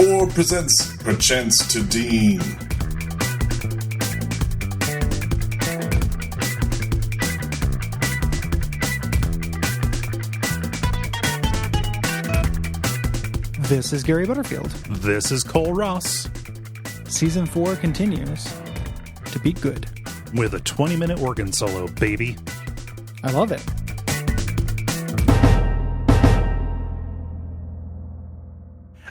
4 presents Perchance to Dean. This is Gary Butterfield. This is Cole Ross. Season 4 continues to be good. With a 20-minute organ solo, baby. I love it.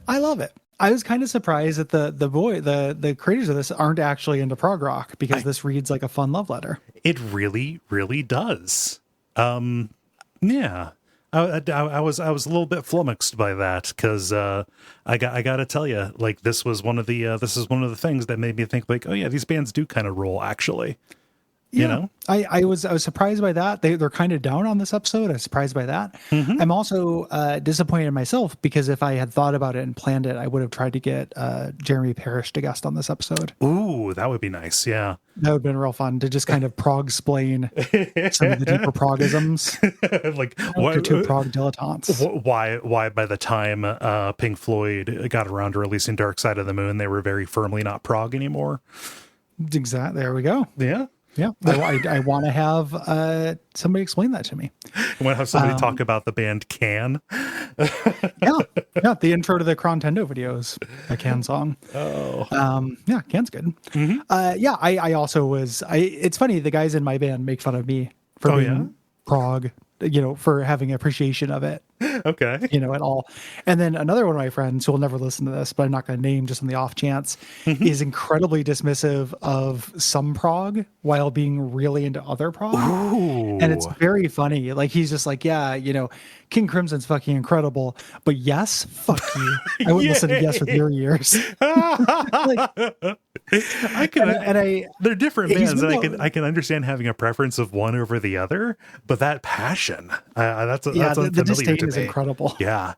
I love it. I was kind of surprised that the creators of this aren't actually into prog rock, because this reads like a fun love letter. It really, really does. Yeah. I was a little bit flummoxed by that, because I got to tell you, like, this is one of the things that made me think, like, oh yeah, these bands do kind of roll, actually. You know, I was surprised by that. They're kind of down on this episode. I was surprised by that. Mm-hmm. I'm also disappointed in myself, because if I had thought about it and planned it, I would have tried to get Jeremy Parrish to guest on this episode. Ooh, that would be nice. Yeah, that would have been real fun to just kind of prog-splain some of the deeper progisms, like what two prog dilettantes. Why by the time Pink Floyd got around to releasing Dark Side of the Moon, they were very firmly not prog anymore. Exactly. There we go. Yeah. Yeah, I want to have somebody explain that to me. I want to have somebody talk about the band Can. yeah, the intro to the Nintendo videos, a Can song. Oh, yeah, Can's good. Mm-hmm. I also was. It's funny, the guys in my band make fun of me for being prog, for having appreciation of it. Okay. At all. And then another one of my friends, who will never listen to this, but I'm not going to name just on the off chance, is incredibly dismissive of some prog while being really into other prog. Ooh. And it's very funny. Like, he's just like, yeah, King Crimson's fucking incredible, but Yes, fuck you. I wouldn't listen to Yes with your ears. They're different bands, and I can understand having a preference of one over the other, but that passion, that's the disdain is incredible. Yeah.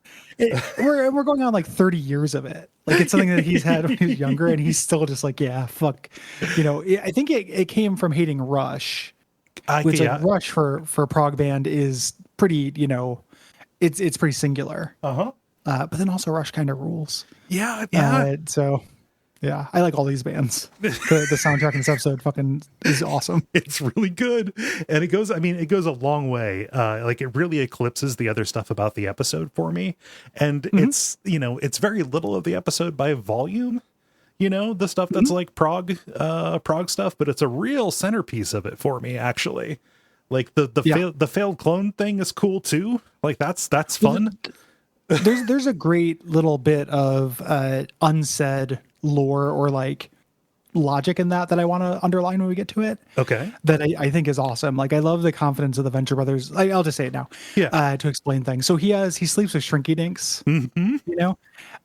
We're going on like 30 years of it. Like, it's something that he's had when he was younger, and he's still just like, yeah, fuck. I think it came from hating Rush, which Rush for prog band is pretty, it's pretty singular. But then also Rush kind of rules. Yeah. So yeah, I like all these bands. The soundtrack in this episode fucking is awesome. It's really good. And it goes a long way. Like, it really eclipses the other stuff about the episode for me. And it's very little of the episode by volume, the stuff that's like prog stuff, but it's a real centerpiece of it for me, actually. Like, the failed clone thing is cool too. Like, that's fun. There's a great little bit of unsaid lore or like logic in that I want to underline when we get to it. Okay. That I think is awesome. Like, I love the confidence of the Venture Brothers. I'll just say it now. Yeah. To explain things. So he sleeps with Shrinky Dinks. Mm-hmm.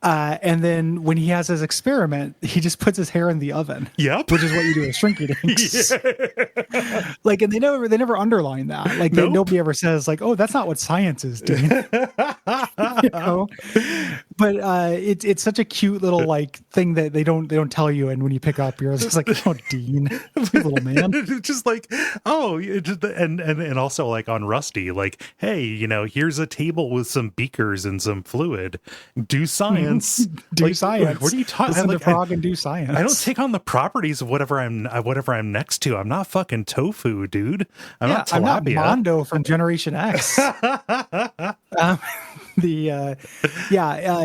And then when he has his experiment, he just puts his hair in the oven. Yep. Which is what you do with Shrinky Dinks. Yeah. Like, and they never underline that. Like, nobody ever says like, oh, that's not what science is doing. But it's such a cute little like thing that they don't tell you, and when you pick up, you're just like, oh, Dean, little man. It's just like, oh, and also like on Rusty, like, hey, here's a table with some beakers and some fluid. Do science. Do science. What are you talking? Listen to prog and do science. I don't take on the properties of whatever I'm next to. I'm not fucking tofu, dude. I'm not tilapia. I'm not Mondo from Generation X.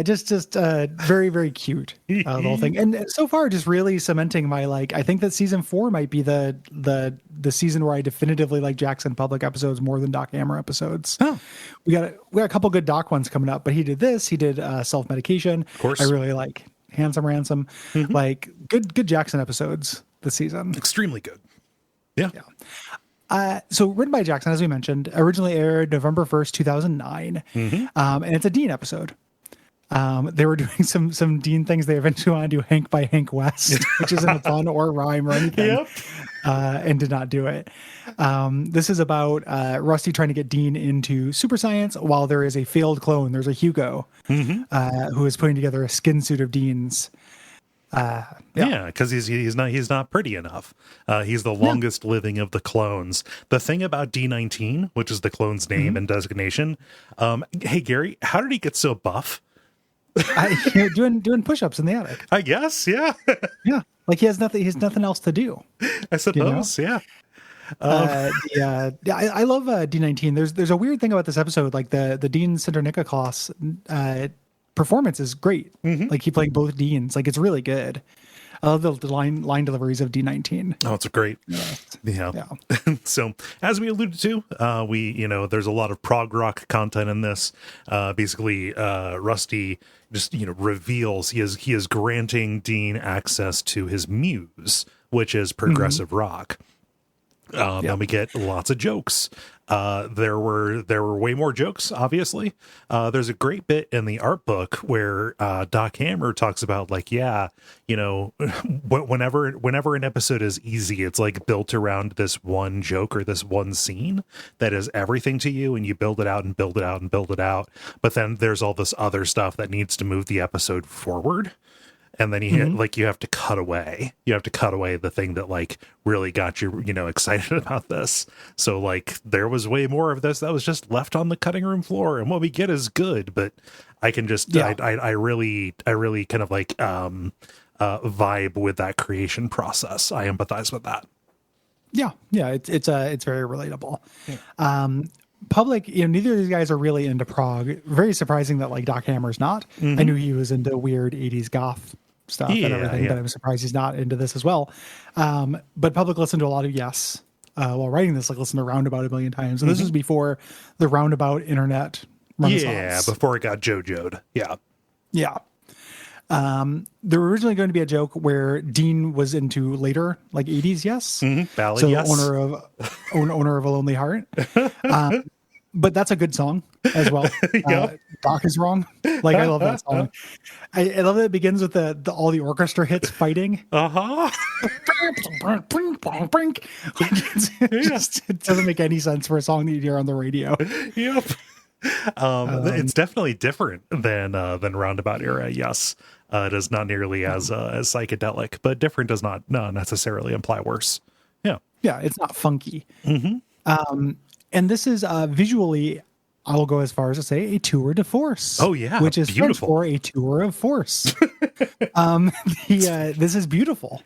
Just very, very cute, the whole thing. And so far, just really cementing my, like, I think that season 4 might be the season where I definitively like Jackson Public episodes more than Doc Hammer episodes. Oh. We got a couple good Doc ones coming up, but he did Self-Medication. Of course. I really like Handsome Ransom. Like, good Jackson episodes this season. Extremely good. Yeah. So written by Jackson, as we mentioned, originally aired November 1st, 2009. And it's a Dean episode. They were doing some Dean things. They eventually want to do Hank by Hank West, which isn't a pun or rhyme or anything. Yep. And did not do it. This is about Rusty trying to get Dean into super science while there is a failed clone. There's a Hugo who is putting together a skin suit of Dean's. Because he's not pretty enough. He's the longest living of the clones. The thing about D19, which is the clone's name and designation. Hey Gary, how did he get so buff? doing push-ups in the attic. I guess, yeah. Yeah, like he has nothing else to do. I suppose, yeah. I love D19. There's a weird thing about this episode, like the Dean Sinternikas performance is great. Like he playing both Deans, like it's really good. I love the line deliveries of D19. Oh, it's a great. Yeah. So as we alluded to, there's a lot of prog rock content in this. Basically, Rusty just, reveals he is granting Dean access to his muse, which is progressive rock. And we get lots of jokes. There were way more jokes, obviously. There's a great bit in the art book where Doc Hammer talks about, like, whenever an episode is easy, it's like built around this one joke or this one scene that is everything to you, and you build it out and build it out and build it out. But then there's all this other stuff that needs to move the episode forward. And then you have to cut away. You have to cut away the thing that like really got you, excited about this. So like there was way more of this that was just left on the cutting room floor, and what we get is good. But I can just I really kind of like vibe with that creation process. I empathize with that. Yeah, it's very relatable. Public, neither of these guys are really into prog. Very surprising that like Doc Hammer's not. I knew he was into weird 80s goth stuff and everything, but I'm surprised he's not into this as well. But Public listened to a lot of Yes while writing this, like listened to Roundabout a million times. And this was before the Roundabout internet renaissance. Yeah, before it got JoJo'd. Yeah. There were originally going to be a joke where Dean was into later, like 80s Yes. Ballad, so Yes. owner of a Lonely Heart. But that's a good song as well. Doc is wrong. Like I love that song. I love that it begins with all the orchestra hits fighting. It doesn't make any sense for a song that you hear on the radio. Yep. It's definitely different than Roundabout era. Yes, it is not nearly as psychedelic, but different does not necessarily imply worse. Yeah, it's not funky. And this is visually, I will go as far as to say, a tour de force. Oh yeah, which is beautiful. For a tour of force. This is beautiful,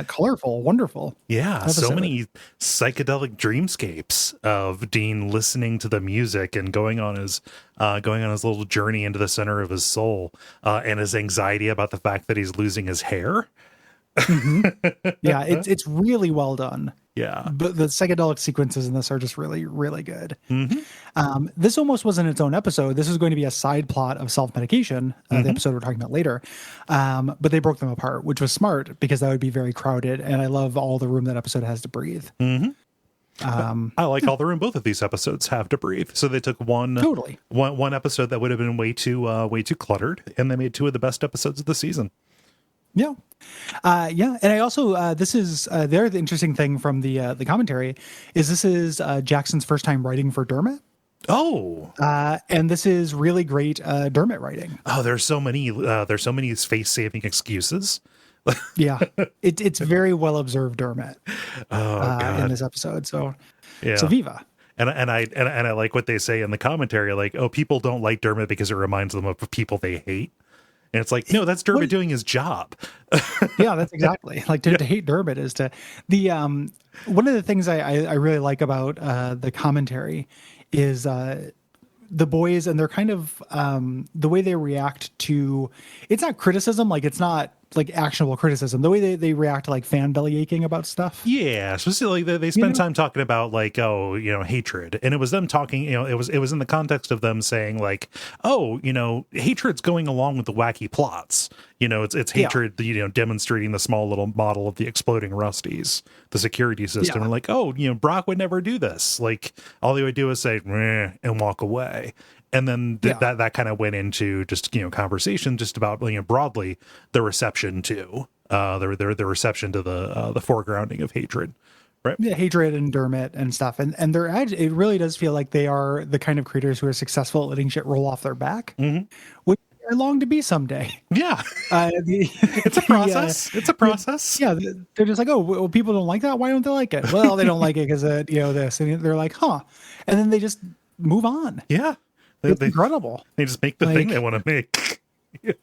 colorful, wonderful. Yeah, episode. So many psychedelic dreamscapes of Dean listening to the music and going on his little journey into the center of his soul, and his anxiety about the fact that he's losing his hair. Yeah, it's really well done. Yeah, but the psychedelic sequences in this are just really, really good. This almost wasn't its own episode. This was going to be a side plot of self-medication, the episode we're talking about later. But they broke them apart, which was smart because that would be very crowded. And I love all the room that episode has to breathe. I like all the room both of these episodes have to breathe. So they took one episode that would have been way too cluttered, and they made two of the best episodes of the season. Yeah. And I also, this is, the interesting thing from the commentary is this is Jackson's first time writing for Dermot. Oh. And this is really great Dermot writing. Oh, there's so many face-saving excuses. Yeah. It's very well observed Dermot God. in this episode. So yeah. Viva. And I like what they say in the commentary, like, oh, people don't like Dermot because it reminds them of people they hate. And it's like, no, that's Dermot doing his job. Yeah, that's exactly like to hate Dermot is to the one of the things I really like about the commentary is the boys and they're kind of the way they react to, it's not criticism, like it's not like actionable criticism, the way they react to like fan belly aching about stuff. Yeah, especially they spend time talking about like, oh, hatred, and it was them talking, it was in the context of them saying like, oh, hatred's going along with the wacky plots, it's hatred, demonstrating the small little model of the exploding Rusties, the security system, and like, oh, Brock would never do this, like all he would do is say meh, and walk away. And then that kind of went into just conversation just about broadly the reception to the reception to the foregrounding of hatred, right? Yeah, hatred and Dermot and stuff, and it really does feel like they are the kind of creators who are successful at letting shit roll off their back, which I long to be someday. Yeah, it's a process. It's a process. Yeah, they're just like, oh, well, people don't like that. Why don't they like it? Well, they don't like it because this, and they're like, huh, and then they just move on. Yeah. It's incredible. They just make the thing they want to make.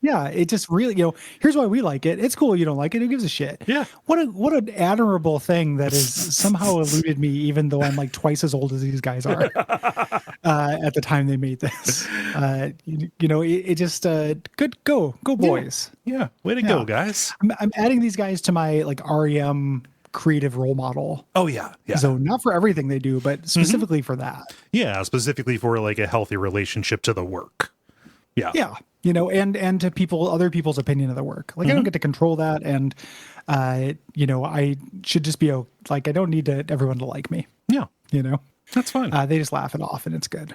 Yeah, it just really, here's why we like it. It's cool. You don't like it. Who gives a shit? Yeah. What an admirable thing that has somehow eluded me, even though I'm like twice as old as these guys are at the time they made this. It just good go boys. Yeah. Way to go, guys. I'm adding these guys to my like REM creative role model. Oh yeah. Yeah. So not for everything they do, but specifically for that. Yeah. Specifically for like a healthy relationship to the work. Yeah. Yeah. And to other people's opinion of the work. Like I don't get to control that. And, I should just be like, I don't need everyone to like me. Yeah. That's fine. They just laugh it off and it's good.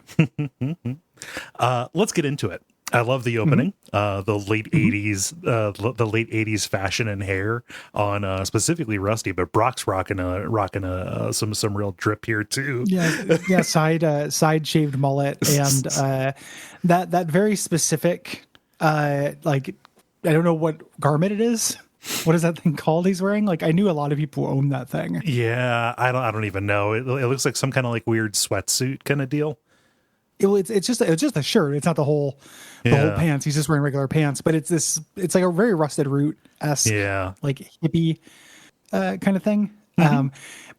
Let's get into it. I love the opening, the late '80s fashion and hair on specifically Rusty, but Brock's rocking some real drip here too. Yeah, side shaved mullet and that very specific like I don't know what garment it is. What is that thing called he's wearing? Like I knew a lot of people own that thing. Yeah, I don't even know. It looks like some kind of like weird sweatsuit kind of deal. It's just a shirt. It's not the whole pants. He's just wearing regular pants, but it's like a very Rusted Root-esque, like hippie kind of thing.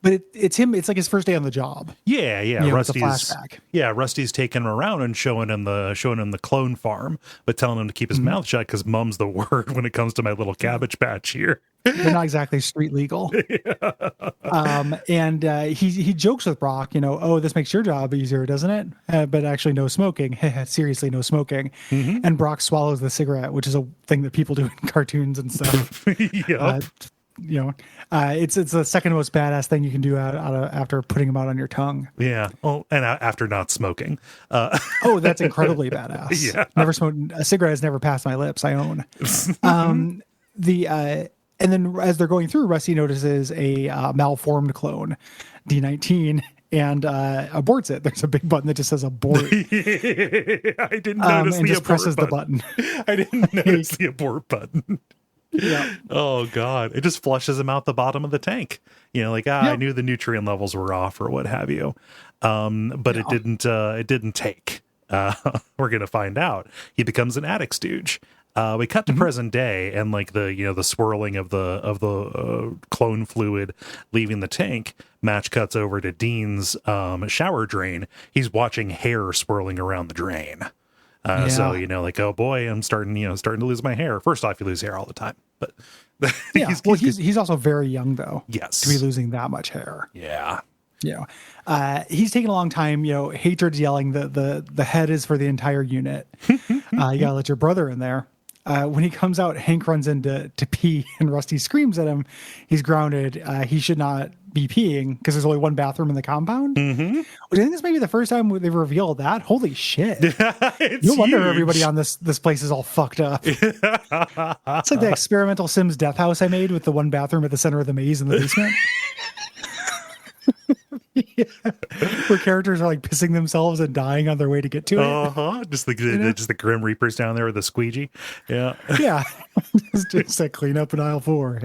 But it's him. It's like his first day on the job. Yeah. Rusty's taking him around and showing him the clone farm, but telling him to keep his mouth shut because mum's the word when it comes to my little cabbage patch here. They're not exactly street legal. And he jokes with Brock, oh, this makes your job easier, doesn't it? But actually, no smoking. Seriously, no smoking. And Brock swallows the cigarette, which is a thing that people do in cartoons and stuff. It's the second most badass thing you can do after putting them out on your tongue. Yeah. Well, and after not smoking. Oh, that's incredibly badass. Yeah. Never smoked. A cigarette has never passed my lips. I own. And then as they're going through, Rusty notices a malformed clone, D19, and aborts it. There's a big button that just says abort. I didn't notice and the just abort presses button. the button. I didn't notice the abort button. Yeah. Oh God. It just flushes him out the bottom of the tank. I knew the nutrient levels were off or what have you. But it didn't take. We're going to find out. He becomes an addict stooge. We cut to present day and like the swirling of the clone fluid leaving the tank. Match cuts over to Dean's shower drain. He's watching hair swirling around the drain. So, like, oh boy, I'm starting to lose my hair. First off, you lose hair all the time, but he's also very young though. Yes. To be losing that much hair. Yeah. He's taking a long time, Hatred's yelling the head is for the entire unit. You gotta let your brother in there. When he comes out, Hank runs in to pee and Rusty screams at him. He's grounded. He should not be peeing because there's only one bathroom in the compound. Which I think this may be the first time they've revealed that. Holy shit. No wonder everybody on this place is all fucked up. It's like the experimental Sims death house I made with the one bathroom at the center of the maze in the basement. Where characters are like pissing themselves and dying on their way to get to it. Just the Grim Reapers down there with the squeegee. Yeah. just a clean up in aisle 4.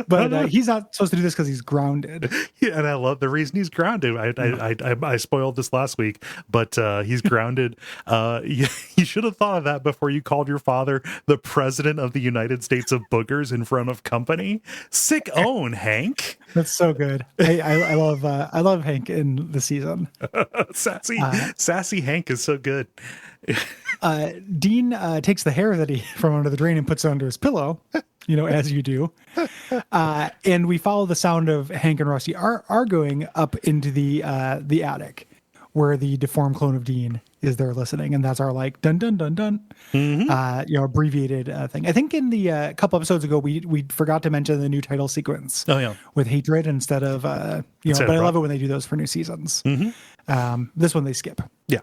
But he's not supposed to do this because he's grounded. Yeah, and I love the reason he's grounded. I spoiled this last week, but he's grounded. You should have thought of that before you called your father the president of the United States of Boogers in front of company. Sick own, Hank. That's so good. I love Hank in the season. Sassy Hank is so good. Dean takes the hair that he from under the drain and puts it under his pillow, as you do. And we follow the sound of Hank and Rusty arguing up into the attic where the deformed clone of Dean is there listening. And that's our like dun dun dun dun, abbreviated thing. I think in the couple episodes ago, we forgot to mention the new title sequence. Oh yeah, with Hatred instead of but I love it when they do those for new seasons. This one they skip. Yeah.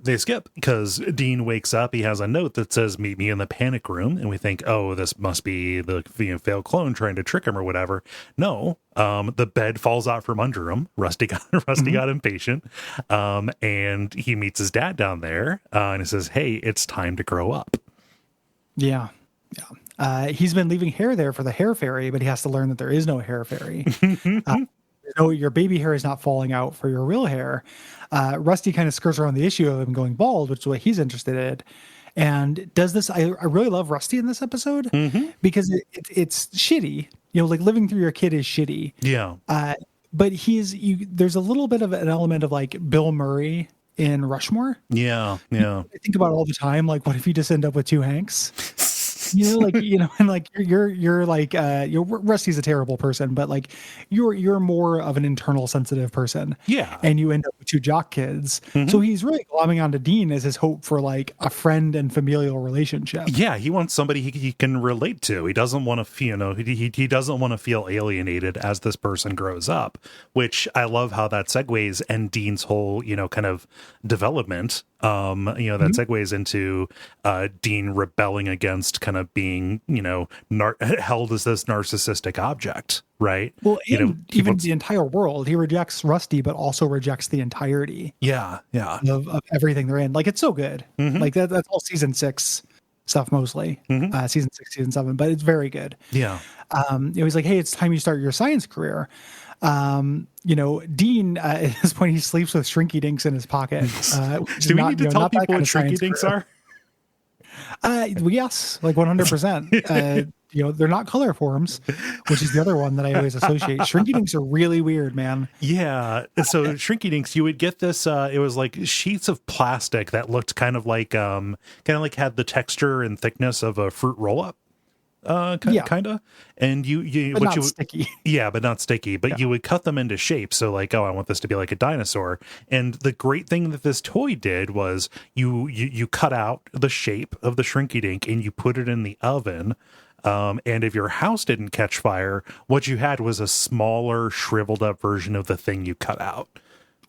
They skip because Dean wakes up. He has a note that says, "Meet me in the panic room." And we think, oh, this must be the failed clone trying to trick him or whatever. No, the bed falls out from under him. Rusty got impatient. And he meets his dad down there. And he says, "Hey, it's time to grow up." Yeah. He's been leaving hair there for the hair fairy, but he has to learn that there is no hair fairy. no, your baby hair is not falling out for your real hair. Rusty kind of skirts around the issue of him going bald, which is what he's interested in. And does this, I really love Rusty in this episode because it's shitty. Like living through your kid is shitty. Yeah. But there's a little bit of an element of like Bill Murray in Rushmore. Yeah. I think about it all the time. Like, what if you just end up with two Hanks? And like you're like Rusty's a terrible person, but like you're more of an internal sensitive person. Yeah. And you end up with two jock kids. So he's really glomming onto Dean as his hope for like a friend and familial relationship. Yeah, he wants somebody he can relate to. He doesn't want to feel, he doesn't want to feel alienated as this person grows up, which I love how that segues and Dean's whole, kind of development. That segues into Dean rebelling against kind of being, held as this narcissistic object, right? Well, even the entire world, he rejects Rusty, but also rejects the entirety. Yeah. Of everything they're in. Like, it's so good. Like that's all season 6 stuff mostly. Season 6, season 7, but it's very good. Yeah. He's like, hey, it's time you start your science career. Dean at this point he sleeps with Shrinky Dinks in his pocket. Do we need to tell people what Shrinky Dinks are? Yes, like 100%. They're not color forms, which is the other one that I always associate. Shrinky Dinks are really weird, man. Yeah. So Shrinky Dinks, you would get this. It was like sheets of plastic that looked kind of like had the texture and thickness of a fruit roll up. Kind of, and but not sticky. Yeah, but not sticky. But you would cut them into shape. So like, I want this to be like a dinosaur. And the great thing that this toy did was you cut out the shape of the Shrinky Dink and you put it in the oven. And if your house didn't catch fire, what you had was a smaller, shriveled up version of the thing you cut out.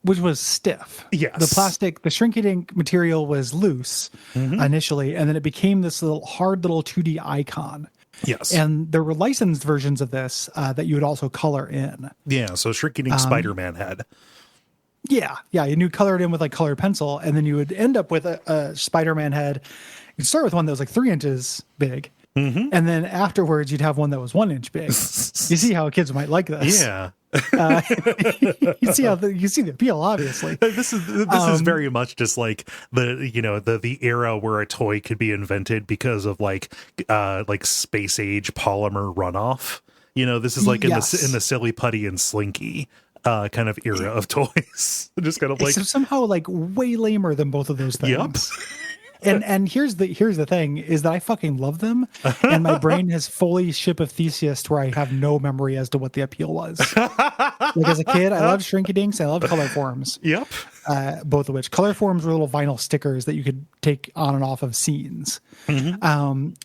Which was stiff. Yes. The Shrinky Dink material was loose initially, and then it became this hard little 2D icon. Yes. And there were licensed versions of this that you would also color in. Yeah, so Shrinky Dink Spider-Man head. Yeah, and you'd color it in with like colored pencil, and then you would end up with a Spider-Man head. You'd start with one that was like 3 inches big, and then afterwards you'd have one that was 1 inch big. You see how kids might like this. Yeah. You see the appeal, obviously. This is very much just like the era where a toy could be invented because of like space age polymer runoff. This is like in the Silly Putty and Slinky kind of era of toys. Just kind of like somehow like way lamer than both of those things. Yep. And here's the thing is that I fucking love them, and my brain has fully ship of Theseus to where I have no memory as to what the appeal was. Like as a kid, I loved Shrinky Dinks, I loved color forms. Yep. Both of which color forms were little vinyl stickers that you could take on and off of scenes. But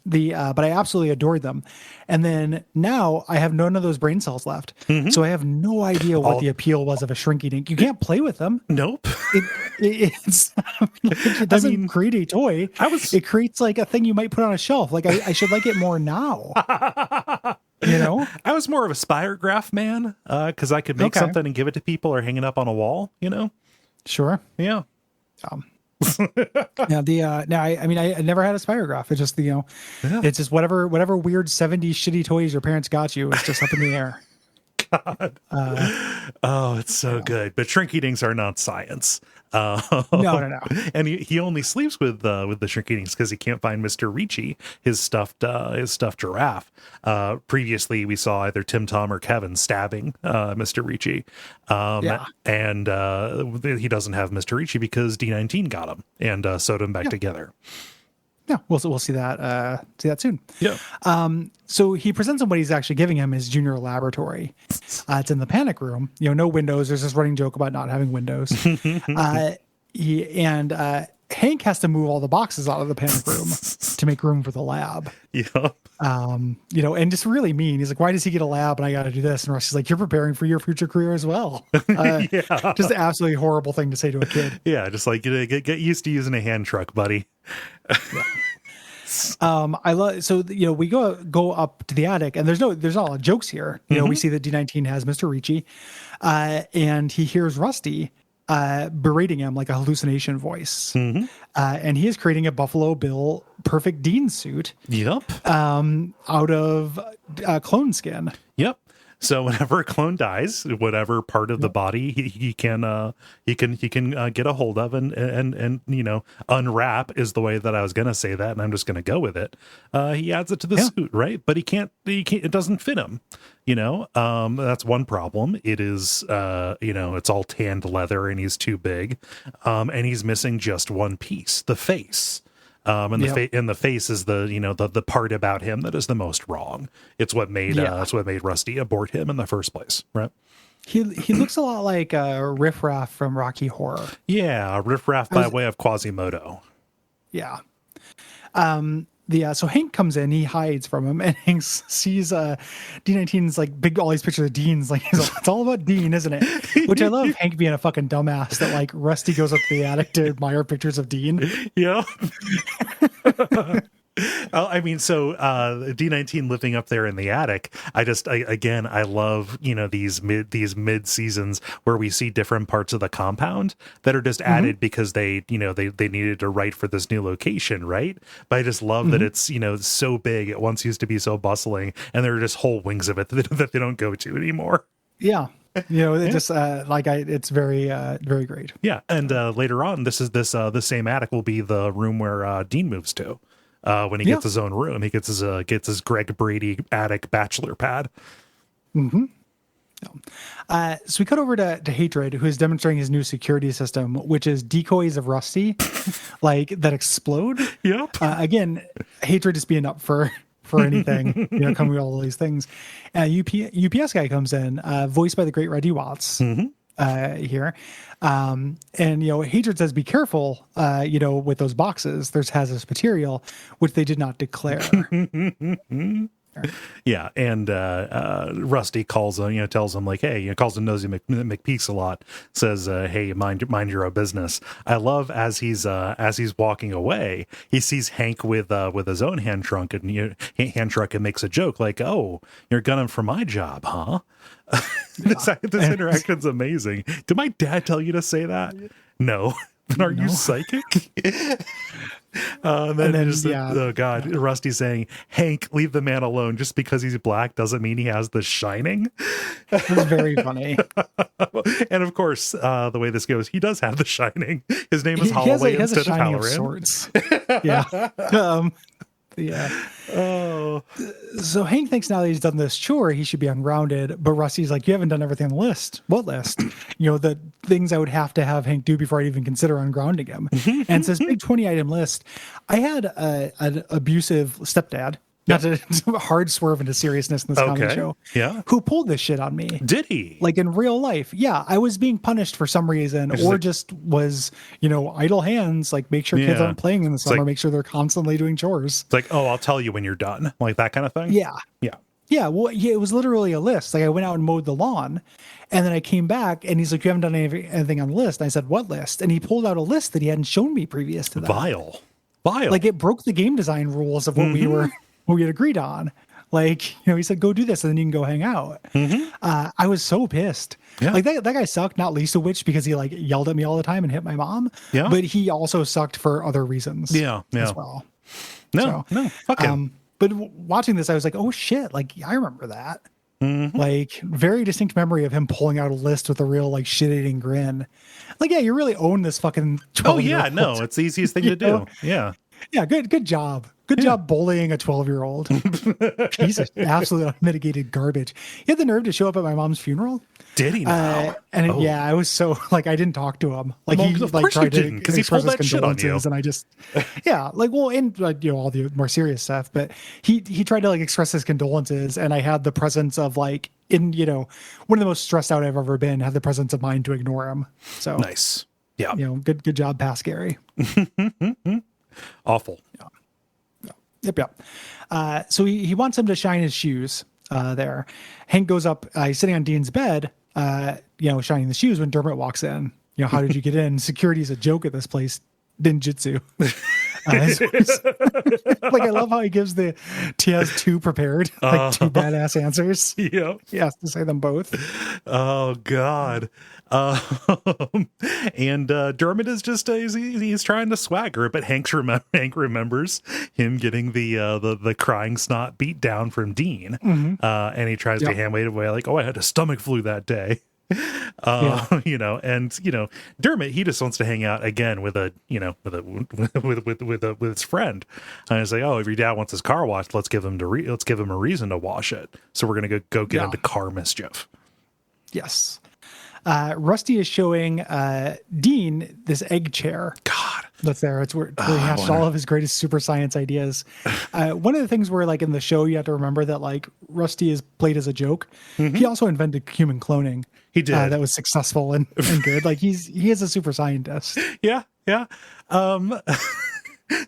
I absolutely adored them. And then now I have none of those brain cells left. So I have no idea what the appeal was of a Shrinky Dink. You can't play with them. Nope. It doesn't create a toy. It creates like a thing you might put on a shelf. Like I should like it more now. I was more of a Spirograph man because I could make something and give it to people or hang it up on a wall. Sure. Yeah. I never had a Spirograph. It's just it's just whatever weird 70s shitty toys your parents got you. It's just up in the air. God. It's so good. But Shrinky Dinks are not science. No. And he only sleeps with the Shrinky Dinks because he can't find Mr. Ricci, his stuffed giraffe. Previously, we saw either Tim Tom or Kevin stabbing Mr. Ricci. And he doesn't have Mr. Ricci because D19 got him and sewed him back together. Yeah, we'll see that soon. Yeah. So he presents him what he's actually giving him his junior laboratory. It's in the panic room. No windows. There's this running joke about not having windows. Hank has to move all the boxes out of the panic room to make room for the lab. Yeah. And just really mean. He's like, why does he get a lab and I got to do this? And Rusty's like, you're preparing for your future career as well. Just an absolutely horrible thing to say to a kid. Yeah. Just like, get used to using a hand truck, buddy. I love we go up to the attic and there's not a lot of jokes here. We see that D19 has Mr. Ricci, and he hears Rusty berating him like a hallucination voice. And he is creating a Buffalo Bill perfect Dean suit. Yep. Out of clone skin. Yep. So whenever a clone dies, whatever part of the body he can get a hold of and unwrap is the way that I was gonna say that, and I'm just gonna go with it. He adds it to the suit, right? But he can't. It doesn't fit him. That's one problem. It is it's all tanned leather and he's too big, and he's missing just one piece, the face. And the face is the part about him that is the most wrong. It's what made Rusty abort him in the first place, right? He looks a lot like Riff Raff from Rocky Horror. Yeah, Riff Raff by way of Quasimodo. Yeah. So Hank comes in, he hides from him, and Hank sees D19's like big, all these pictures of Dean's, like it's all about Dean, isn't it? Which I love, Hank being a fucking dumbass that like Rusty goes up to the attic to admire pictures of Dean. Yeah. So D19 living up there in the attic. I love these mid seasons where we see different parts of the compound that are just added because they needed to write for this new location, right? But I just love that it's so big. It once used to be so bustling, and there are just whole wings of it that they don't go to anymore. Yeah. It just it's very very great. Yeah, and later on, the same attic will be the room where Dean moves to. When he gets his own room, he gets his Greg Brady attic bachelor pad. Mm-hmm. So we cut over to Hatred, who is demonstrating his new security system, which is decoys of Rusty, like that explode. Yep. Again, Hatred is being up for anything, coming with all these things. UPS guy comes in, voiced by the great Reggie Watts. Here. Hatred says, be careful, with those boxes. There's hazardous material, which they did not declare. Yeah, and Rusty calls him, tells him like, hey, calls him Nosy McPeaks a lot. Says, hey, mind your own business. I love as he's walking away, he sees Hank with his own hand trunk and makes a joke like, oh, you're gunning for my job, huh? This interaction's amazing. Did my dad tell you to say that? No. Then are you psychic? Oh God, Rusty saying, Hank, leave the man alone. Just because he's black doesn't mean he has the shining. It was very funny. And of course, the way this goes, he does have the shining. His name is Holloway instead of Halloran. Of sorts. Yeah. Yeah. Oh. So Hank thinks now that he's done this chore, he should be ungrounded. But Rusty's like, you haven't done everything on the list. What list? The things I would have to have Hank do before I even consider ungrounding him. And it's this big 20-item list. I had an abusive stepdad. Not to hard swerve into seriousness in this comedy show. Yeah. Who pulled this shit on me. Did he? Like in real life. Yeah. I was being punished for some reason just was, idle hands. Like make sure kids aren't playing in the summer. Make sure they're constantly doing chores. It's like, oh, I'll tell you when you're done. Like that kind of thing. Yeah. Yeah. Yeah. Well, it was literally a list. Like I went out and mowed the lawn and then I came back and he's like, you haven't done anything on the list. And I said, what list? And he pulled out a list that he hadn't shown me previous to that. Vile. Like it broke the game design rules of what we had agreed on. Like, he said, go do this and then you can go hang out. I was so pissed. Yeah. Like that guy sucked, not least of which because he like yelled at me all the time and hit my mom. Yeah. But he also sucked for other reasons. Yeah. As well. No, fuck him. But watching this, I was like, oh shit. Like I remember that. Like very distinct memory of him pulling out a list with a real like shit-eating grin. Like, yeah, you really own this fucking 12-year-old. Oh yeah, no, it's the easiest thing to do. Yeah. Yeah, good job. Good job bullying a 12-year-old. Piece of absolute unmitigated garbage. He had the nerve to show up at my mom's funeral. Did he now? I was so like I didn't talk to him. Like he like tried to because he pulled that shit on you. And I just and all the more serious stuff. But he tried to like express his condolences, and I had the presence of like one of the most stressed out I've ever been. Had the presence of mind to ignore him. So nice. Yeah. Good job, past Gary. Awful. Yep. So he wants him to shine his shoes there. Hank goes up, he's sitting on Dean's bed, shining the shoes when Dermot walks in. How did you get in? Security's a joke at this place. Ninjutsu. Like, I love how he gives he has two prepared, like two badass answers. Yep. He has to say them both. Oh God. And Dermot is just he's trying to swagger, but Hank remembers him getting the crying snot beat down from Dean, and he tries to hand wave away like, oh, I had a stomach flu that day. Dermot, he just wants to hang out again with his friend, and he's like, oh, if your dad wants his car washed, let's give him a reason to wash it. So we're gonna go get into car mischief. Yes. Rusty is showing Dean this egg chair. God, that's there. It's where he hashed all of his greatest super science ideas. One of the things where, like, in the show, you have to remember that, like, Rusty is played as a joke. He also invented human cloning. He did. That was successful and good. Like, he is a super scientist. Yeah.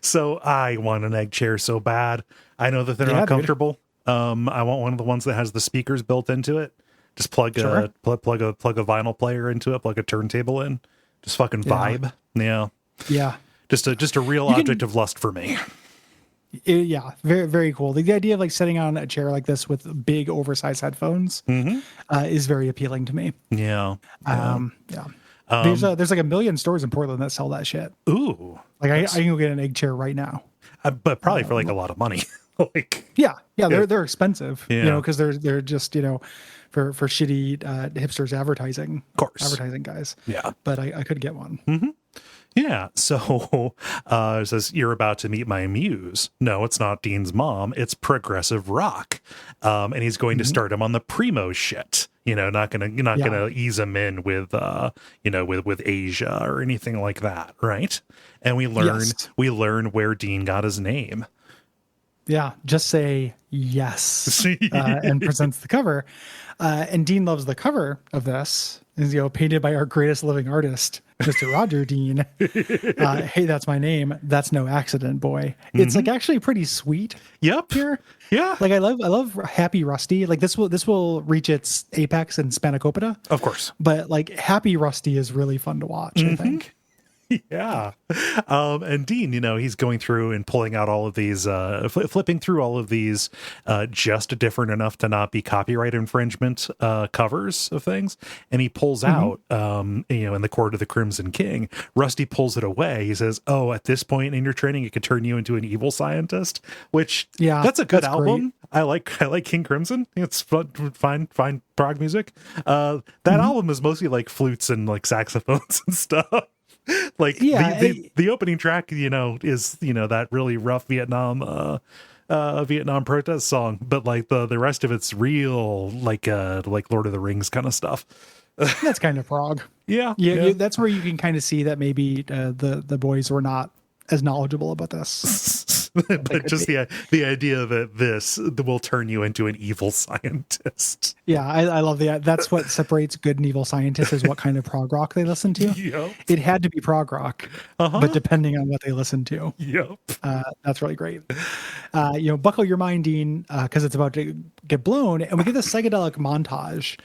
So I want an egg chair so bad. I know that they're not comfortable. I want one of the ones that has the speakers built into it. Just plug a vinyl player into it, plug a turntable in, just fucking vibe. Yeah. Just a real object of lust for me. Very, very cool. The idea of, like, sitting on a chair like this with big oversized headphones is very appealing to me. Yeah. There's like a million stores in Portland that sell that shit. Ooh. Like, I can go get an egg chair right now. But probably for like a lot of money. They're expensive. Yeah. Because they're just, for shitty hipsters advertising. Of course. Advertising guys. Yeah. But I could get one. Yeah. So it says, you're about to meet my muse. No, it's not Dean's mom. It's progressive rock. And he's going to start him on the primo shit. Not gonna ease him in with with Asia or anything like that, right? And we learn where Dean got his name. Yeah, just say yes and presents the cover. And Dean loves the cover of this. Is painted by our greatest living artist, Mr. Roger Dean. Hey, that's my name. That's no accident, boy. It's like actually pretty sweet. Yep. Here. Yeah. Like I love Happy Rusty. Like this will reach its apex in Spanakopita. Of course. But like Happy Rusty is really fun to watch, I think. Yeah. And Dean, he's going through and pulling out all of these, flipping through all of these, just different enough to not be copyright infringement, covers of things. And he pulls out, in the Court of the Crimson King, Rusty pulls it away. He says, oh, at this point in your training, it could turn you into an evil scientist, which that's a good album. Great. I like King Crimson. It's fine prog music. That album is mostly like flutes and like saxophones and stuff. Like the opening track, is that really rough Vietnam protest song, but like the rest of it's real like Lord of the Rings kind of stuff. That's kind of prog. Yeah. That's where you can kind of see that maybe the boys were not as knowledgeable about this. But just the idea that this will turn you into an evil scientist. Yeah, I love that. That's what separates good and evil scientists, is what kind of prog rock they listen to. Yep. It had to be prog rock, but depending on what they listen to. Yep. That's really great. Buckle your mind, Dean, because it's about to get blown, and we get this psychedelic montage,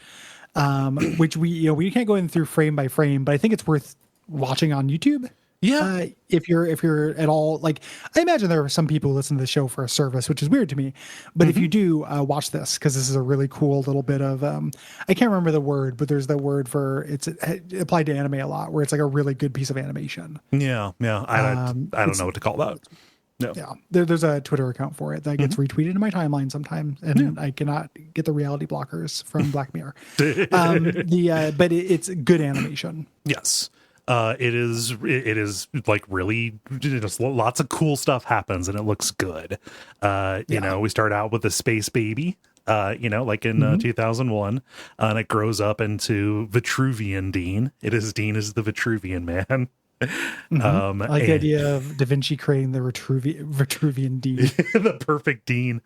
which we can't go in through frame by frame, but I think it's worth watching on YouTube. Yeah. If you're at all, like, I imagine there are some people who listen to the show for a service, which is weird to me. But if you do, watch this, because this is a really cool little bit of, I can't remember the word, but there's the word for it's applied to anime a lot, where it's like a really good piece of animation. Yeah. I don't know what to call that. No. Yeah. There's a Twitter account for it that gets retweeted in my timeline sometimes, and I cannot get the reality blockers from Black Mirror. But it's good animation. Yes. It is like really just lots of cool stuff happens and it looks good. We start out with the space baby, like in 2001, and it grows up into Vitruvian Dean. Dean is the Vitruvian man. I like the idea of Da Vinci creating the Vitruvian Dean. The perfect Dean.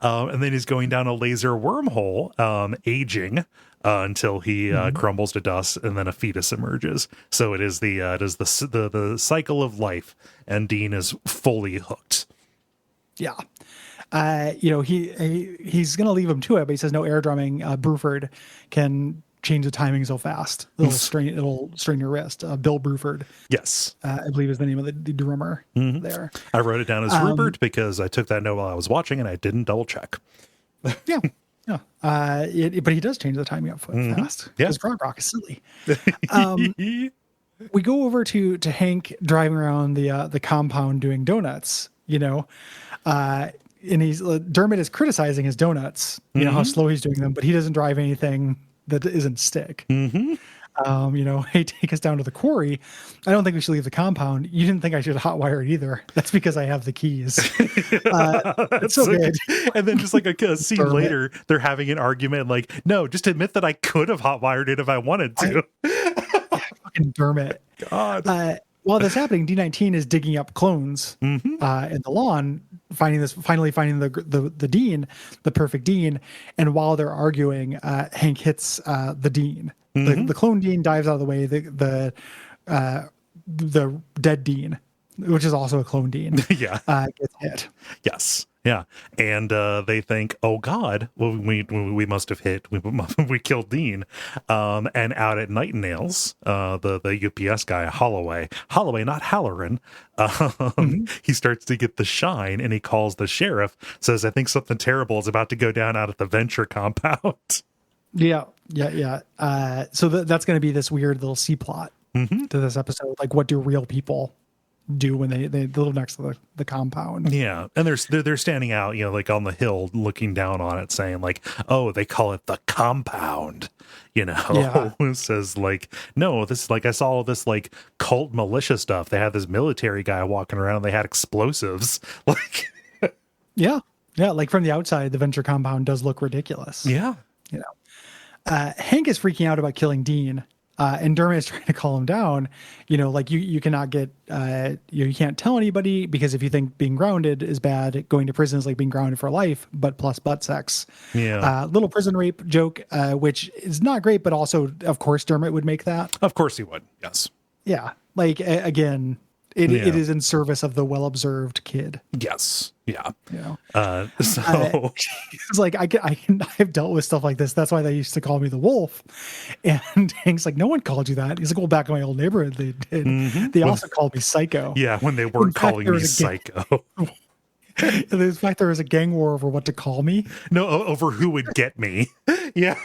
And then he's going down a laser wormhole, aging until he crumbles to dust, and then a fetus emerges. So it is the cycle of life, and Dean is fully hooked. Yeah. He's going to leave him to it, but he says no air drumming. Bruford can change the timing so fast. It'll strain your wrist. Bill Bruford, Yes. I believe is the name of the drummer there. I wrote it down as Rupert because I took that note while I was watching and I didn't double check. Yeah. Yeah. But he does change the timing up fast. Yeah. Because prog rock is silly. We go over to Hank driving around the compound doing donuts, and Dermot is criticizing his donuts, how slow he's doing them, but he doesn't drive anything that isn't stick. Hey, take us down to the quarry. I don't think we should leave the compound. You didn't think I should hotwire it either. That's because I have the keys. That's so good. And then just like a scene later, they're having an argument like, no, just admit that I could have hotwired it if I wanted to. Fucking Dermot. God. While that's happening, D19 is digging up clones in the lawn, finally finding the dean, the perfect dean. And while they're arguing, Hank hits the dean. The clone dean dives out of the way. The dead dean, which is also a clone dean, gets hit. Yes. Yeah. And they think, oh God, well, we must have hit, we killed Dean. And out at Nightingale's, the UPS guy, Holloway, not Halloran, he starts to get the shine and he calls the sheriff, says, I think something terrible is about to go down out at the Venture compound. Yeah. So that's going to be this weird little C plot to this episode. Like, what do real people do when they live next to the compound? Yeah, and they're standing out, like on the hill, looking down on it, saying like, "Oh, they call it the compound." It says like, "No, this is like I saw all this like cult militia stuff. They had this military guy walking around. And they had explosives." Like, yeah, like from the outside, the Venture compound does look ridiculous. Yeah, Hank is freaking out about killing Dean. And Dermot is trying to calm him down, like you cannot get, you can't tell anybody because if you think being grounded is bad, going to prison is like being grounded for life, but plus butt sex. Yeah. Little prison rape joke, which is not great, but also, of course, Dermot would make that. Of course he would. Yes. Yeah. Like, again, it is in service of the well-observed kid. Yes. Yeah. So it's like I've dealt with stuff like this. That's why they used to call me the wolf. And Hank's like, no one called you that. He's like, well, back in my old neighborhood, they did. They also called me psycho. Yeah, when they weren't calling me psycho. In fact, there was a gang war over what to call me. No, over who would get me. Yeah,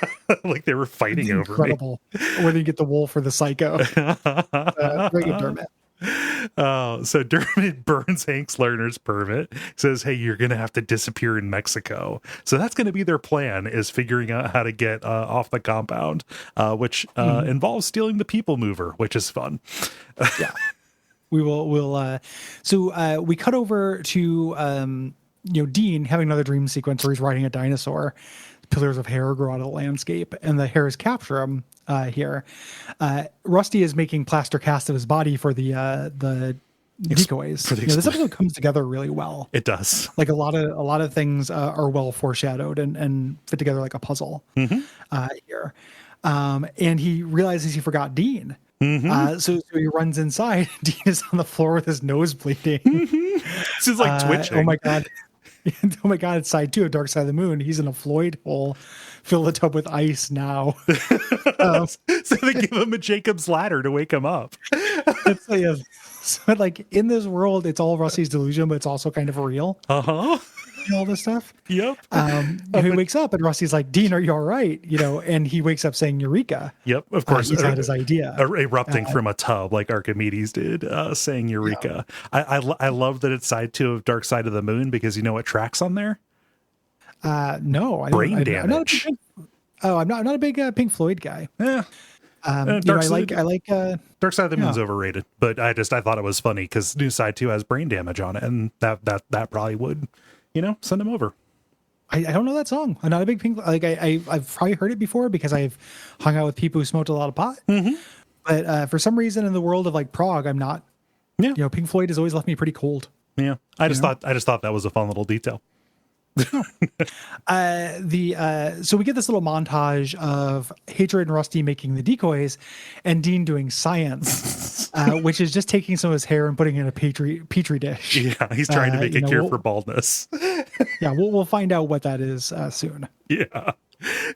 like they were fighting over me. Incredible. Whether you get the wolf or the psycho. Very good, Dermot. So Dermot burns Hank's learner's permit, says, hey, you're going to have to disappear in Mexico. So that's going to be their plan, is figuring out how to get off the compound, which involves stealing the people mover, which is fun. Yeah. So we cut over to, Dean having another dream sequence where he's riding a dinosaur. Pillars of hair grow out of the landscape and the hairs capture him here. Rusty is making plaster cast of his body for the decoys. This episode comes together really well. It does. Like a lot of things are well foreshadowed and fit together like a puzzle here. And he realizes he forgot Dean. So he runs inside. Dean is on the floor with his nose bleeding. This is like twitching. Oh my God. Oh my God, it's side 2 of Dark Side of the Moon. He's in a Floyd hole. Fill the tub with ice now. So they give him a Jacob's ladder to wake him up. So like in this world, it's all Rusty's delusion, but it's also kind of real. All this stuff. Yep. He wakes up and Rusty's like, Dean, are you all right? And he wakes up saying Eureka. Yep, of course. He's had his idea. Erupting from a tub like Archimedes did, saying Eureka. Yeah. I love that it's side 2 of Dark Side of the Moon because you know what tracks on there? No. Brain damage. I'm not a big Pink Floyd guy. Yeah. I like Dark Side of the Moon's overrated, but I thought it was funny because new side 2 has brain damage on it, and that probably would, send him over. I don't know that song. I'm not a big Pink. Like I've probably heard it before because I've hung out with people who smoked a lot of pot. But for some reason in the world of like prog, I'm not. Yeah. Pink Floyd has always left me pretty cold. Yeah. I just thought that was a fun little detail. So we get this little montage of Hatred and Rusty making the decoys and Dean doing science, which is just taking some of his hair and putting it in a petri dish. Yeah, he's trying to make a cure for baldness. Yeah, we'll find out what that is soon. Yeah.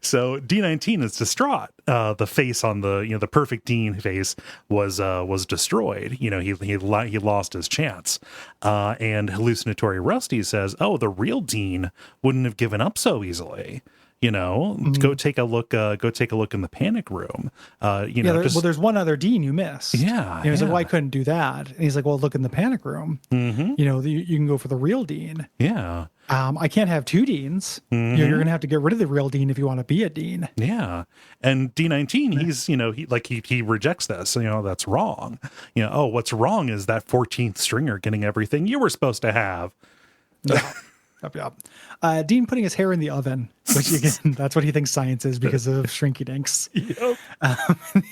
So D19 is distraught. The face on the perfect Dean face was destroyed. He lost his chance. And hallucinatory Rusty says, "Oh, the real Dean wouldn't have given up so easily. Go take a look. Go take a look in the panic room. There's one other Dean you missed. Yeah, He's like, well, I couldn't do that. And he's like, well, look in the panic room. You can go for the real Dean. Yeah. I can't have two Deans. You're going to have to get rid of the real Dean if you want to be a Dean. Yeah. And D19, he rejects this. That's wrong. What's wrong is that 14th stringer getting everything you were supposed to have. Yep. Dean putting his hair in the oven, which again, that's what he thinks science is because of Shrinky Dinks. Yep.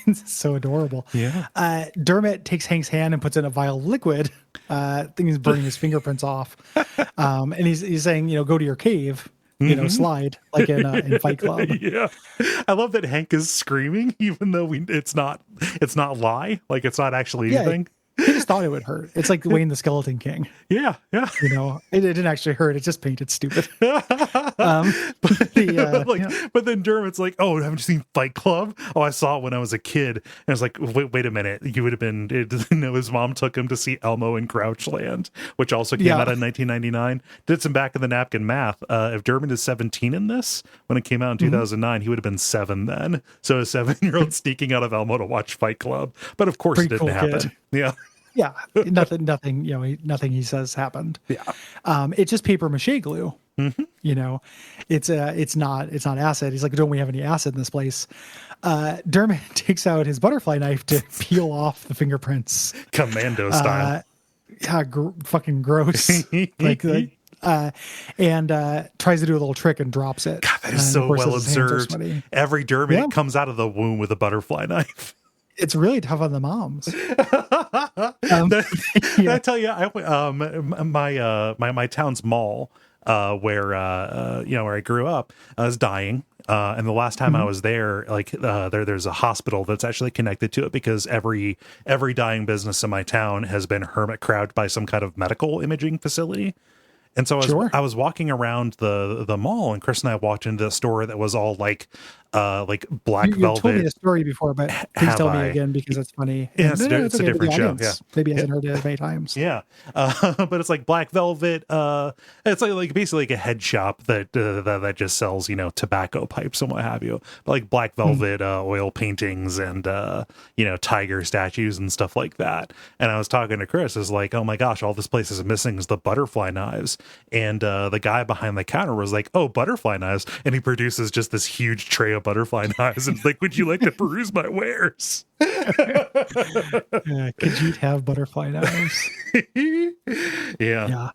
It's so adorable. Yeah. Dermot takes Hank's hand and puts in a vial of liquid. I think he's burning his fingerprints off. And he's saying, go to your cave, slide like in Fight Club. Yeah. I love that Hank is screaming, even though it's not lie. Like it's not actually anything. He just thought it would hurt. It's like Wayne the Skeleton King. Yeah. It didn't actually hurt. It just painted stupid. But then Dermot's like, "Oh, haven't you seen Fight Club? Oh, I saw it when I was a kid." And I was like, "Wait a minute, you would have been." His mom took him to see Elmo in Crouchland, which also came out in 1999. Did some back of the napkin math. If Dermot is 17 in this, when it came out in 2009, he would have been 7 then. So a 7-year-old sneaking out of Elmo to watch Fight Club, but of course Pretty it didn't happen. Kid. Yeah. Yeah, nothing. Nothing he says happened. Yeah, it's just paper mache glue. It's not acid. He's like, don't we have any acid in this place? Dermot takes out his butterfly knife to peel off the fingerprints, commando style. Fucking gross. And tries to do a little trick and drops it. God, that is so well observed. Every Dermot comes out of the womb with a butterfly knife. It's really tough on the moms. I tell you, my town's mall, where I grew up, is dying. And the last time I was there, there's a hospital that's actually connected to it because every dying business in my town has been hermit crowded by some kind of medical imaging facility. And so I was walking around the mall, and Chris and I walked into a store that was all like black velvet. You told me the story before, but please tell me again because it's funny. Yeah, it's a different show. Yeah. Maybe I haven't heard it as many times. Yeah, but it's like black velvet. It's like basically like a head shop that just sells tobacco pipes and what have you. But like black velvet oil paintings and tiger statues and stuff like that. And I was talking to Chris, is like, oh my gosh, all this place is missing is the butterfly knives. And the guy behind the counter was like, oh, butterfly knives, and he produces just this huge tray of butterfly knives and like, would you like to peruse my wares? Could you have butterfly knives? Yeah.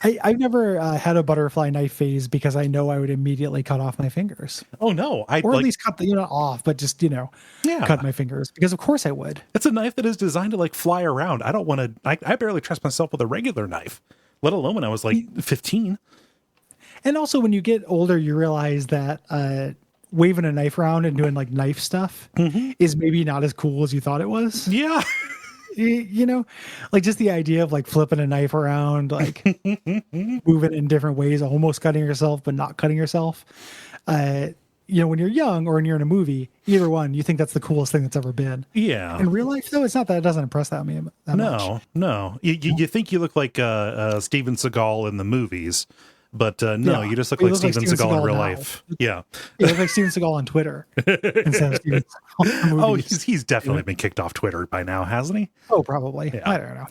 I've never had a butterfly knife phase because I know I would immediately cut off my fingers. Oh no, or at least cut the off, but just cut my fingers because of course I would. It's a knife that is designed to like fly around. I don't want to. I barely trust myself with a regular knife, let alone when I was like 15. And also, when you get older, you realize that waving a knife around and doing like knife stuff is maybe not as cool as you thought it was. Yeah. Like just the idea of like flipping a knife around, like moving in different ways, almost cutting yourself, but not cutting yourself. When you're young or when you're in a movie, either one, you think that's the coolest thing that's ever been. Yeah. In real life, though, it's not that. It doesn't impress that much. No. You think you look like Steven Seagal in the movies. But you just look like Steven Seagal in real life. Yeah. You look like Steven Seagal on Twitter instead of Steven Seagal in movies. He's definitely been kicked off Twitter by now, hasn't he? Oh, probably. Yeah. I don't know.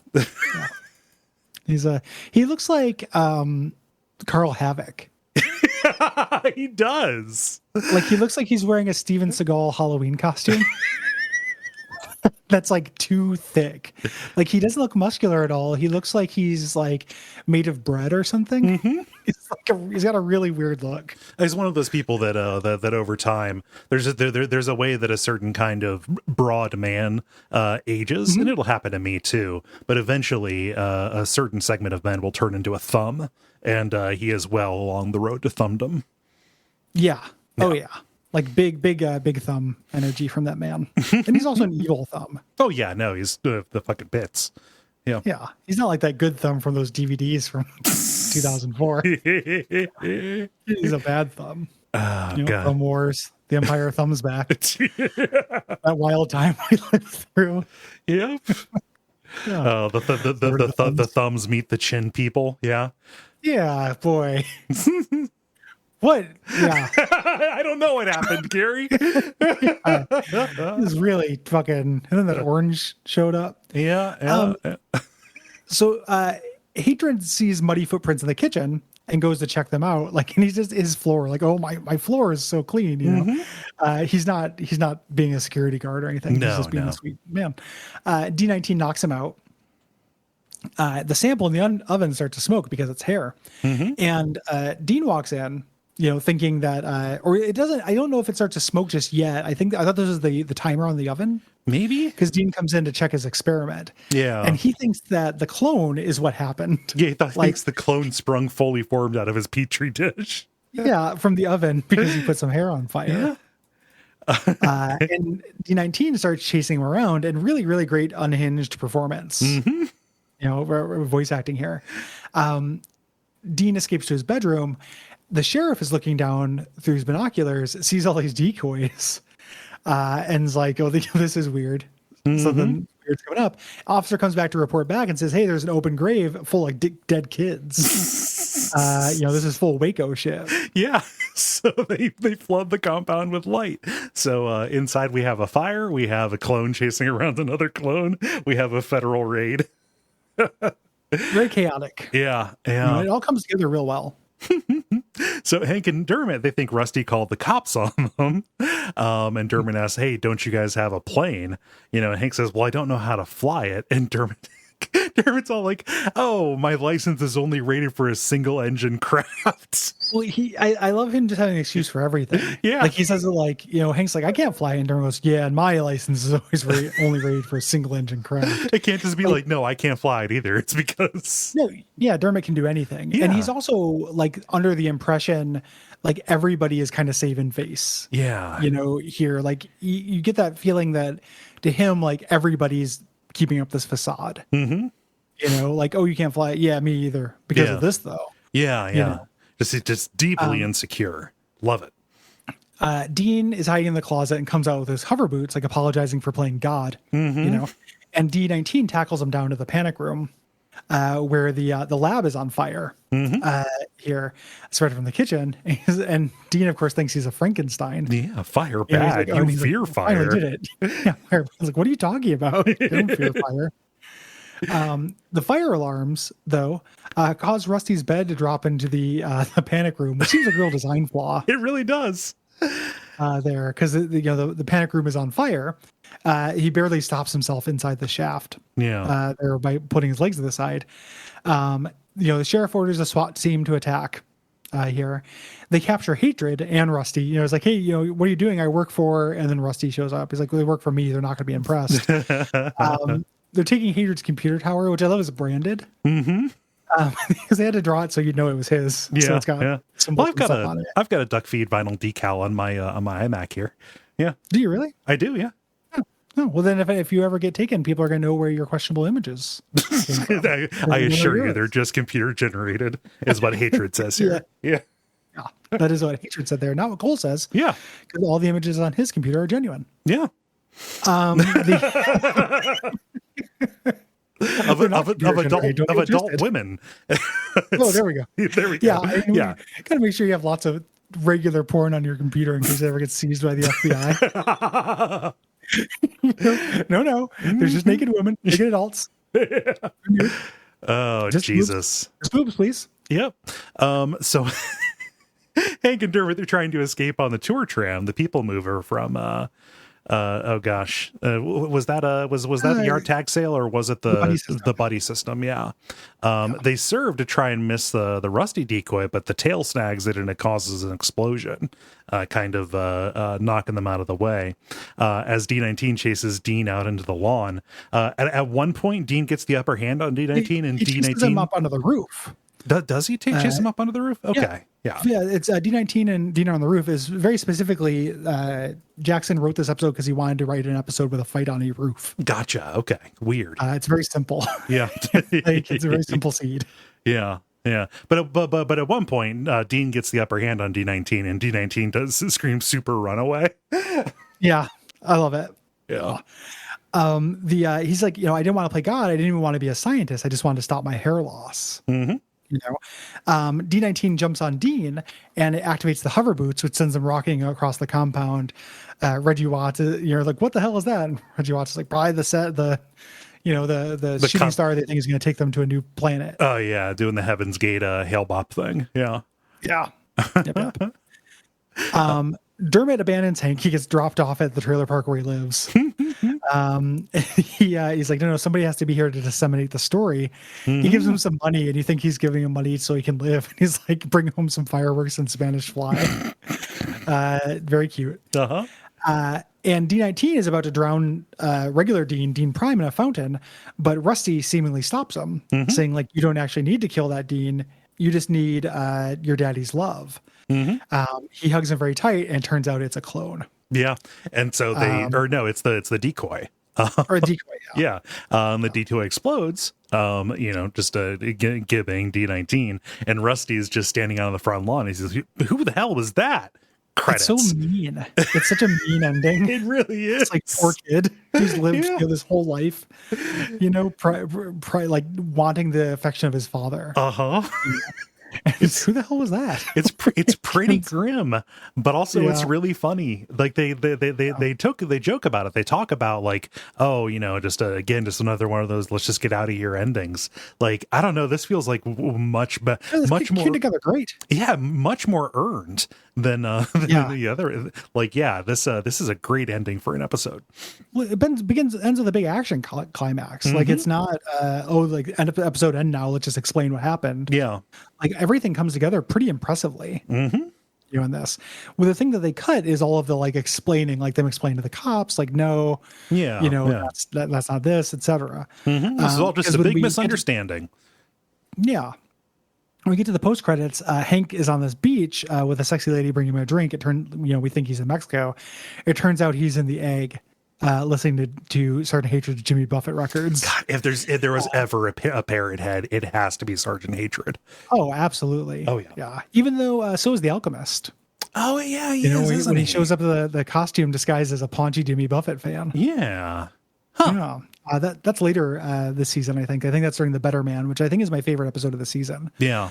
Yeah. He looks like Carl Havoc. He does. Like he looks like he's wearing a Steven Seagal Halloween costume. That's like too thick. Like he doesn't look muscular at all. He looks like he's like made of bread or something. He's got a really weird look. He's one of those people that over time there's a way that a certain kind of broad man ages, and it'll happen to me too. But eventually, a certain segment of men will turn into a thumb, and he is well along the road to thumbdom. Yeah. Oh yeah. Like big thumb energy from that man. And he's also an evil thumb. Oh yeah, no, he's the fucking bits. Yeah. Yeah. He's not like that good thumb from those DVDs from 2004. He's a bad thumb. Oh, You know, God. Thumb Wars, the Empire Thumbs Back. That wild time we lived through. Yep. Yeah. Oh, the thumbs meet the chin people. Yeah. Yeah, boy. What? Yeah. I don't know what happened, Gary. This is really fucking. And then that orange showed up. Yeah. So Hatred sees muddy footprints in the kitchen and goes to check them out. Like, and he's just his floor, like, oh, my floor is so clean, you know. He's not being a security guard or anything. No, He's just being no. a sweet man. D19 knocks him out. The sample in the oven starts to smoke because it's hair. And Dean walks in, you know, thinking that, or it doesn't, I don't know if it starts to smoke just yet. I thought this was the timer on the oven. Maybe. Because Dean comes in to check his experiment. Yeah. And he thinks that the clone is what happened. Yeah, he thinks the clone sprung fully formed out of his petri dish. Yeah, from the oven because he put some hair on fire. And D19 starts chasing him around, and really, really great unhinged performance. You know, voice acting here. Dean escapes to his bedroom. The sheriff is looking down through his binoculars, sees all these decoys, and is like, oh, this is weird. So then weird's coming up. Officer comes back to report back and says, hey, there's an open grave full of dead kids. You know, this is full Waco shit. Yeah. So they flood the compound with light. So inside we have a fire. We have a clone chasing around another clone. We have a federal raid. Very chaotic. Yeah. You know, it all comes together real well. So Hank and Dermot, they think Rusty called the cops on them. And Dermot asks, hey, don't you guys have a plane? You know, and Hank says, well, I don't know how to fly it. And Dermot's all like, oh, my license is only rated for a single engine craft. Well, I love him just having an excuse for everything. Yeah. Like he says it like, you know, Hank's like, I can't fly. And Dermot goes, yeah, and my license is always only rated for a single engine craft. It can't just be like, no, I can't fly it either. It's because... No, yeah, Dermot can do anything. Yeah. And he's also like under the impression like everybody is kind of saving face. Yeah. You know, here, like you get that feeling that to him, like everybody's keeping up this facade. You know, like, oh, you can't fly. Yeah, me either. Because of this, though. Yeah. You know? Just deeply insecure. Love it. Dean is hiding in the closet and comes out with his hover boots, like apologizing for playing God. You know, and D19 tackles him down to the panic room, where the lab is on fire. Here, spread from the kitchen, and Dean, of course, thinks he's a Frankenstein. Yeah, fire You know, bad. he's like, You fear like, fire. Finally did it. Yeah, fire. I was like, what are you talking about? I don't fear fire. The fire alarms, though, cause Rusty's bed to drop into the panic room, which seems like a real design flaw. It really does. There, because the panic room is on fire. He barely stops himself inside the shaft. Yeah. There by putting his legs to the side. You know, the sheriff orders a SWAT team to attack. Here, they capture Hatred and Rusty. You know, it's like, hey, you know, what are you doing? I work for, and then Rusty shows up. He's like, well, they work for me. They're not going to be impressed. They're taking Hatred's computer tower, which I love is branded. Because they had to draw it so you'd know it was his. Yeah, so it's got Well, I've got a Duckfeed vinyl decal on my iMac here. Yeah. Do you really? I do. Yeah. Oh, well, then if you ever get taken, people are going to know where your questionable images came from. I assure you, they're just computer generated, is what Hatred says here. Yeah. Yeah, that is what Hatred said there, not what Cole says. Yeah. Because all the images on his computer are genuine. Yeah. Of adult women. Oh, there we go. There we go. Yeah. Got to make sure you have lots of regular porn on your computer in case it ever gets seized by the FBI. No. There's just naked women, naked adults. Oh, just Jesus. Just boobs, please. Yep. So Hank and Dermot, they're trying to escape on the tour tram, the people mover from oh gosh, was that a yard tag sale, or was it the buddy system? Yeah. They serve to try and miss the Rusty decoy, but the tail snags it and it causes an explosion, kind of knocking them out of the way. As D19 chases Dean out into the lawn. At one point, Dean gets the upper hand on D19, and he D19 chases him up onto the roof. Does he chase him up onto the roof? Okay. Yeah. It's D19 and Dean on the roof is very specifically, Jackson wrote this episode because he wanted to write an episode with a fight on a roof. Gotcha. Okay. Weird. It's very simple. Yeah. It's a very simple seed. Yeah. Yeah, but at one point, Dean gets the upper hand on D19, and D19 does scream super runaway. Yeah, I love it. Yeah. He's like, I didn't want to play God. I didn't even want to be a scientist. I just wanted to stop my hair loss. Mm-hmm. D19 jumps on Dean and it activates the hover boots, which sends them rocketing across the compound. Reggie Watts, you're like, what the hell is that? And Reggie Watts is like, probably the shooting star they think is going to take them to a new planet. Oh yeah, doing the Heaven's Gate hail bop thing. Yeah. Yeah. Yep. Dermot abandons Hank. He gets dropped off at the trailer park where he lives. He's like, no, somebody has to be here to disseminate the story. He gives him some money, and you think he's giving him money so he can live. And he's like, bring home some fireworks and Spanish fly. Very cute. Uh-huh. And D19 is about to drown regular Dean Prime in a fountain, but Rusty seemingly stops him, saying, like, you don't actually need to kill that Dean. You just need your daddy's love. He hugs him very tight, and it turns out it's a clone. Yeah, and so it's the decoy. Or a decoy, yeah. The decoy explodes, just giving D19, and Rusty's just standing out on the front lawn. He says, "Who the hell was that?" Credits. It's so mean. It's such a mean ending. It really is. It's like, poor kid who's lived this whole life, like wanting the affection of his father. And who the hell was that? It's pretty grim, but also it's really funny. Like they joke about it. They talk about like, oh, just another one of those let's just get out of here endings. Like, I don't know. This feels like much more together great. Yeah, much more earned than the other. Like, this is a great ending for an episode. Well, it ends with a big action climax. Like, it's not episode end now. Let's just explain what happened. Yeah. Like, everything comes together pretty impressively. In this, well, the thing that they cut is all of the like explaining, like them explaining to the cops, like, no, that's not this, etc. This is all just a big misunderstanding. When we get to the post credits, Hank is on this beach with a sexy lady bringing him a drink. We think he's in Mexico. It turns out he's in the egg, listening to Sergeant Hatred's Jimmy Buffett records. God, if there was ever a parrot head, it has to be Sergeant Hatred. Oh, absolutely. Oh yeah. Even though so is the Alchemist. Oh yeah, he is, when he shows up to the costume disguised as a paunchy Jimmy Buffett fan. Yeah. Huh. Yeah. That's later this season, I think. I think that's during the Better Man, which I think is my favorite episode of the season. Yeah.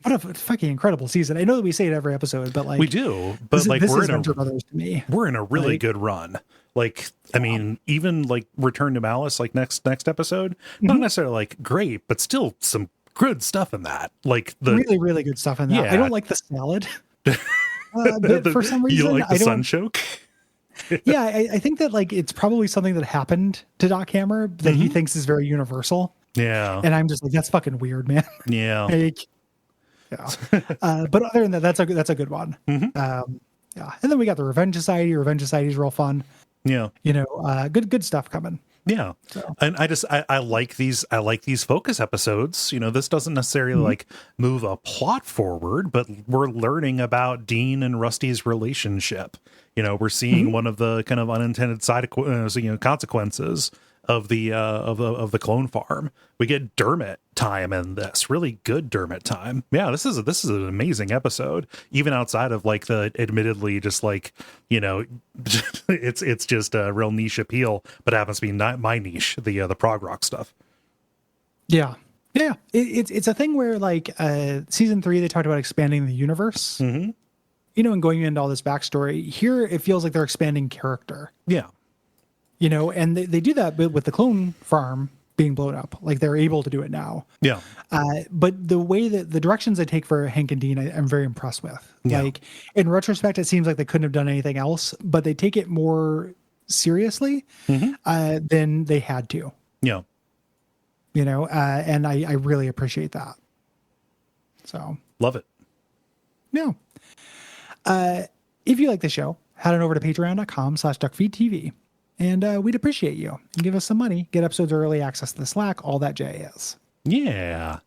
What a fucking incredible season. I know that we say it every episode, but like, we do, but like, we're in a really good run. Like, I mean, even like Return to Malice, like next episode, not necessarily like great, but still some good stuff in that. Like really, really good stuff in that. Yeah. I don't like the salad. For some reason, you don't like the sunchoke. Yeah, I think that like it's probably something that happened to Doc Hammer that he thinks is very universal. Yeah, and I'm just like, that's fucking weird, man. Yeah, but other than that, that's a good one. And then we got the Revenge Society. Revenge Society is real fun. Yeah, good stuff coming. Yeah. So. And I like these focus episodes. This doesn't necessarily like move a plot forward, but we're learning about Dean and Rusty's relationship. We're seeing one of the kind of unintended consequences of the clone farm. We get Dermot time in this, really good Dermot time. Yeah, this is an amazing episode, even outside of like the admittedly just like it's just a real niche appeal, but happens to be not my niche, the prog rock stuff. Yeah. It's a thing where like season 3 they talked about expanding the universe, and going into all this backstory. Here it feels like they're expanding character. Yeah. And they do that with the clone farm being blown up. Like, they're able to do it now. Yeah. But the way that the directions they take for Hank and Dean, I'm very impressed with. Yeah. Like, in retrospect, it seems like they couldn't have done anything else, but they take it more seriously than they had to. Yeah. And I really appreciate that. So. Love it. Yeah. If you like the show, head on over to patreon.com/Duckfeed.tv. And we'd appreciate you. Give us some money, get episodes early, access to the Slack, all that jazz. Yeah.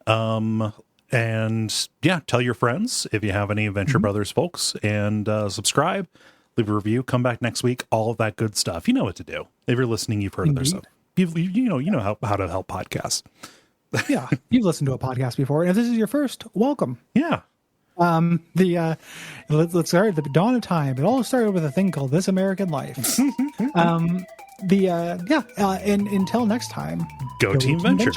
And yeah, tell your friends if you have any Venture Brothers folks, and subscribe, leave a review, come back next week, all of that good stuff. You know what to do. If you're listening, you've heard of their stuff. You know how to help podcasts. Yeah, you've listened to a podcast before, and if this is your first, welcome. Yeah. Let's start at the dawn of time. It all started with a thing called This American Life. And until next time, Go Team Venture.